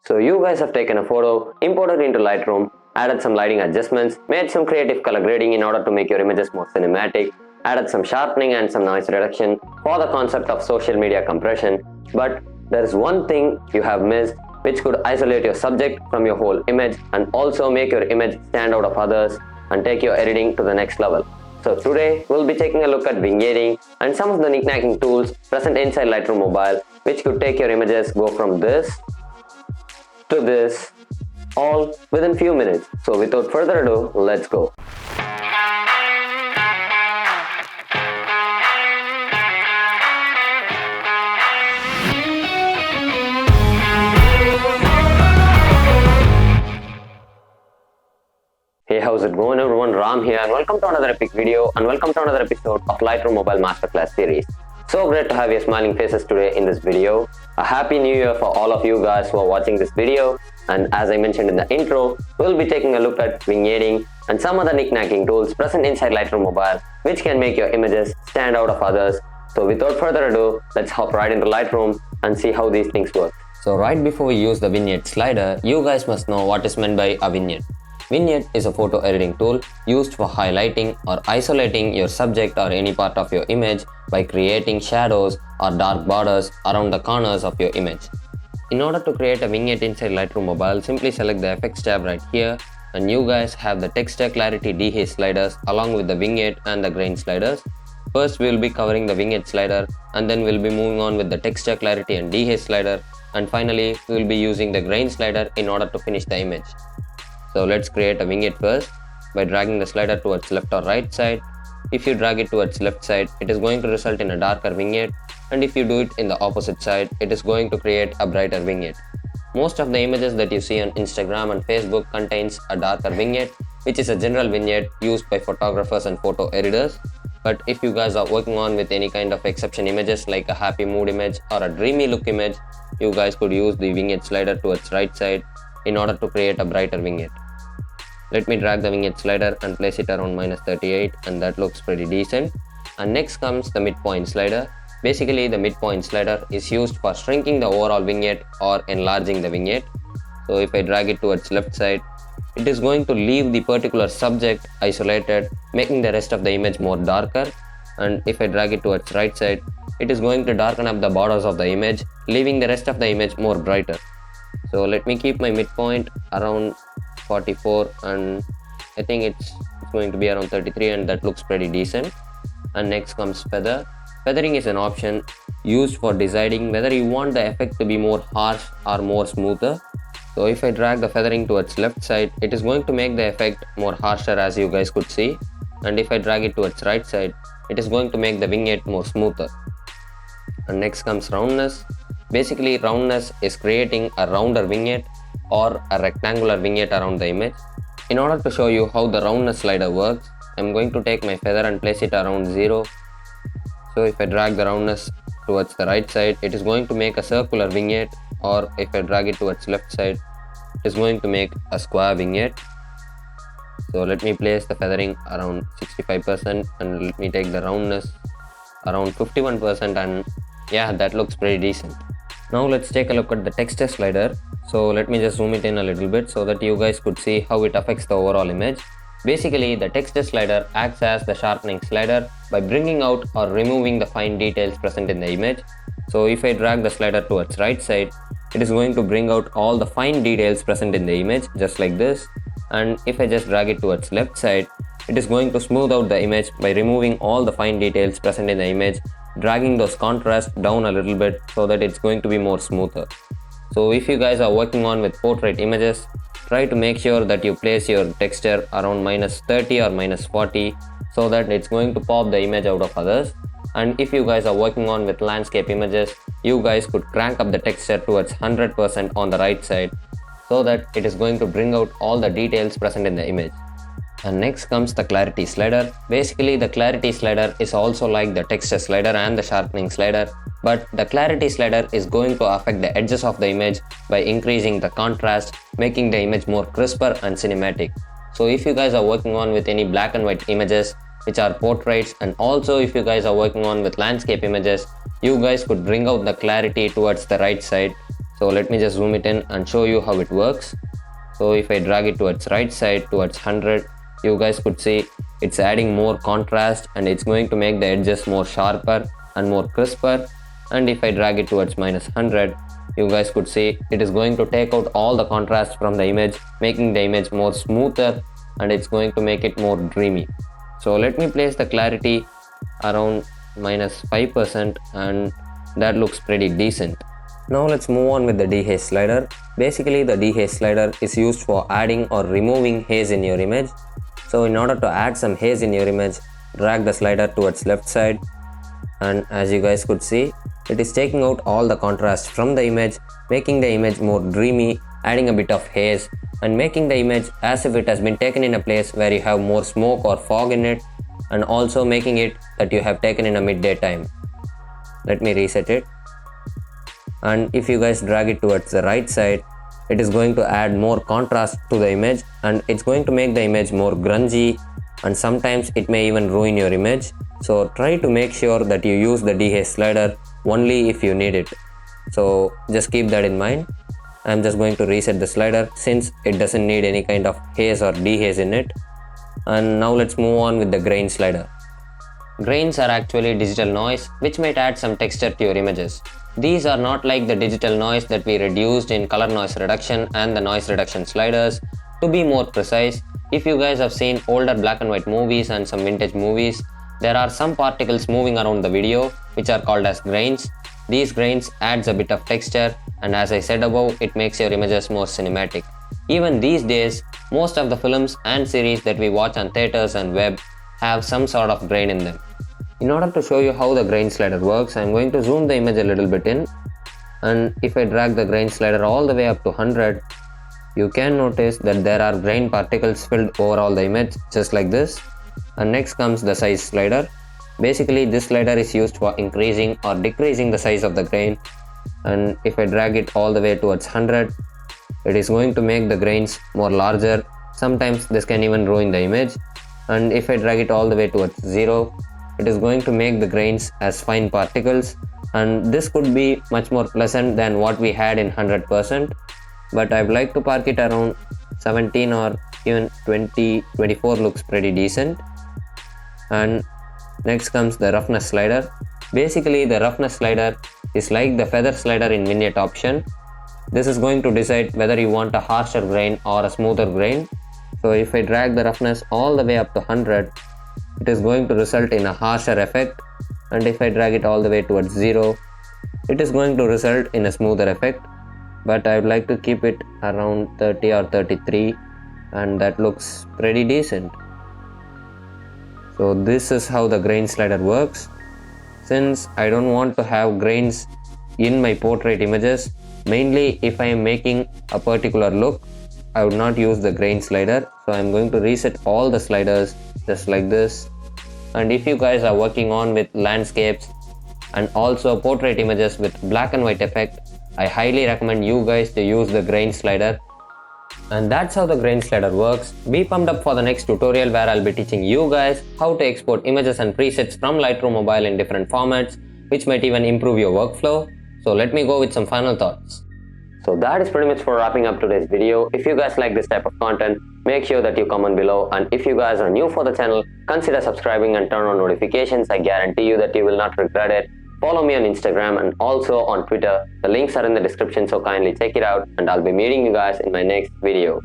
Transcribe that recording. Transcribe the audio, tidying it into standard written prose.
So you guys have taken a photo, imported into Lightroom, added some lighting adjustments, made some creative color grading in order to make your images more cinematic, added some sharpening and some noise reduction for the concept of social media compression. But there is one thing you have missed, which could isolate your subject from your whole image and also make your image stand out of others and take your editing to the next level. So today we'll be taking a look at vignetting and some of the knickknacking tools present inside Lightroom Mobile, which could take your images go from this to this all within few minutes. So without further ado, let's go. Hey, how's it going everyone? Ram here and welcome to another epic video and welcome to another episode of Lightroom Mobile Masterclass series. So great to have your smiling faces today in this video. A happy new year for all of you guys who are watching this video, and as I mentioned in the intro, we'll be taking a look at vignetting and some other knickknacking tools present inside Lightroom Mobile which can make your images stand out of others. So without further ado, let's hop right into Lightroom and see how these things work. So right before we use the vignette slider, you guys must know what is meant by a vignette. Vignette is a photo editing tool used for highlighting or isolating your subject or any part of your image by creating shadows or dark borders around the corners of your image. In order to create a vignette inside Lightroom Mobile, simply select the Effects tab right here, and you guys have the Texture Clarity Dehaze sliders along with the vignette and the grain sliders. First we will be covering the vignette slider, and then we'll be moving on with the Texture Clarity and Dehaze slider, and finally we will be using the grain slider in order to finish the image. So let's create a vignette first by dragging the slider towards left or right side. If you drag it towards left side, it is going to result in a darker vignette, and if you do it in the opposite side, it is going to create a brighter vignette. Most of the images that you see on Instagram and Facebook contains a darker vignette, which is a general vignette used by photographers and photo editors. But if you guys are working on with any kind of exception images like a happy mood image or a dreamy look image, you guys could use the vignette slider towards right side in order to create a brighter vignette. Let me drag the vignette slider and place it around -38, and that looks pretty decent. And next comes the midpoint slider. Basically the midpoint slider is used for shrinking the overall vignette or enlarging the vignette. So if I drag it towards left side, it is going to leave the particular subject isolated, making the rest of the image more darker. And if I drag it towards right side, it is going to darken up the borders of the image, leaving the rest of the image more brighter. So let me keep my midpoint around 44, and I think it's going to be around 33, and that looks pretty decent. And next comes feather. Feathering is an option used for deciding whether you want the effect to be more harsh or more smoother. So if I drag the feathering towards left side, it is going to make the effect more harsher, as you guys could see. And if I drag it towards right side, it is going to make the vignette more smoother. And next comes roundness. Basically roundness is creating a rounder vignette or a rectangular vignette around the image. In order to show you how the roundness slider works, I'm going to take my feather and place it around 0. So if I drag the roundness towards the right side, it is going to make a circular vignette, or if I drag it towards left side, it is going to make a square vignette. So let me place the feathering around 65% and let me take the roundness around 51%, and yeah, that looks pretty decent. Now let's take a look at the texture slider. So let me just zoom it in a little bit so that you guys could see how it affects the overall image. Basically the texture slider acts as the sharpening slider by bringing out or removing the fine details present in the image. So if I drag the slider towards right side, it is going to bring out all the fine details present in the image just like this. And if I just drag it towards left side, it is going to smooth out the image by removing all the fine details present in the image, dragging those contrasts down a little bit so that it's going to be more smoother. So if you guys are working on with portrait images, try to make sure that you place your texture around -30 or -40 so that it's going to pop the image out of others. And if you guys are working on with landscape images, you guys could crank up the texture towards 100% on the right side so that it is going to bring out all the details present in the image. And next comes the clarity slider. Basically the clarity slider is also like the texture slider and the sharpening slider, but the clarity slider is going to affect the edges of the image by increasing the contrast, making the image more crisper and cinematic. So if you guys are working on with any black and white images which are portraits, and also if you guys are working on with landscape images, you guys could bring out the clarity towards the right side So let me just zoom it in and show you how it works. So if I drag it towards right side towards 100, you guys could see it's adding more contrast and it's going to make the edges more sharper and more crisper. And if I drag it towards minus 100, you guys could see it is going to take out all the contrast from the image, making the image more smoother, and it's going to make it more dreamy. So let me place the clarity around minus 5%, and that looks pretty decent. Now let's move on with the dehaze slider. Basically the dehaze slider is used for adding or removing haze in your image. So in order to add some haze in your image, drag the slider towards left side, and as you guys could see, it is taking out all the contrast from the image, making the image more dreamy, adding a bit of haze and making the image as if it has been taken in a place where you have more smoke or fog in it, and also making it that you have taken in a midday time. Let me reset it. And if you guys drag it towards the right side, it is going to add more contrast to the image, and it's going to make the image more grungy, and sometimes it may even ruin your image. So try to make sure that you use the dehaze slider only if you need it. So just keep that in mind. I'm just going to reset the slider since it doesn't need any kind of haze or dehaze in it. And now let's move on with the grain slider. Grains are actually digital noise which might add some texture to your images. These are not like the digital noise that we reduced in color noise reduction and the noise reduction sliders. To be more precise, if you guys have seen older black and white movies and some vintage movies, there are some particles moving around the video which are called as grains. These grains adds a bit of texture, and as I said above, it makes your images more cinematic. Even these days, most of the films and series that we watch on theaters and web have some sort of grain in them. In order to show you how the grain slider works, I am going to zoom the image a little bit in, and if I drag the grain slider all the way up to 100, you can notice that there are grain particles filled over all the image just like this. And next comes the size slider. Basically this slider is used for increasing or decreasing the size of the grain, and if I drag it all the way towards 100, it is going to make the grains more larger. Sometimes this can even ruin the image. And if I drag it all the way towards 0, it is going to make the grains as fine particles, and this could be much more pleasant than what we had in 100%, but I would like to park it around 17 or even 24 looks pretty decent. And next comes the roughness slider. Basically the roughness slider is like the feather slider in Vignette option. This is going to decide whether you want a harsher grain or a smoother grain. So if I drag the roughness all the way up to 100, it is going to result in a harsher effect, and if I drag it all the way towards 0, it is going to result in a smoother effect, but I would like to keep it around 30 or 33, and that looks pretty decent. So this is how the grain slider works. Since I don't want to have grains in my portrait images, mainly if I am making a particular look, I would not use the grain slider. So I'm going to reset all the sliders just like this. And if you guys are working on with landscapes and also portrait images with black and white effect, I highly recommend you guys to use the grain slider. And that's how the grain slider works. Be pumped up for the next tutorial where I'll be teaching you guys how to export images and presets from Lightroom Mobile in different formats, which might even improve your workflow. So let me go with some final thoughts. So that is pretty much for wrapping up today's video. If you guys like this type of content, make sure that you comment below, and if you guys are new for the channel, consider subscribing and turn on notifications. I guarantee you that you will not regret it. Follow me on Instagram and also on Twitter. The links are in the description, so kindly check it out, and I'll be meeting you guys in my next video.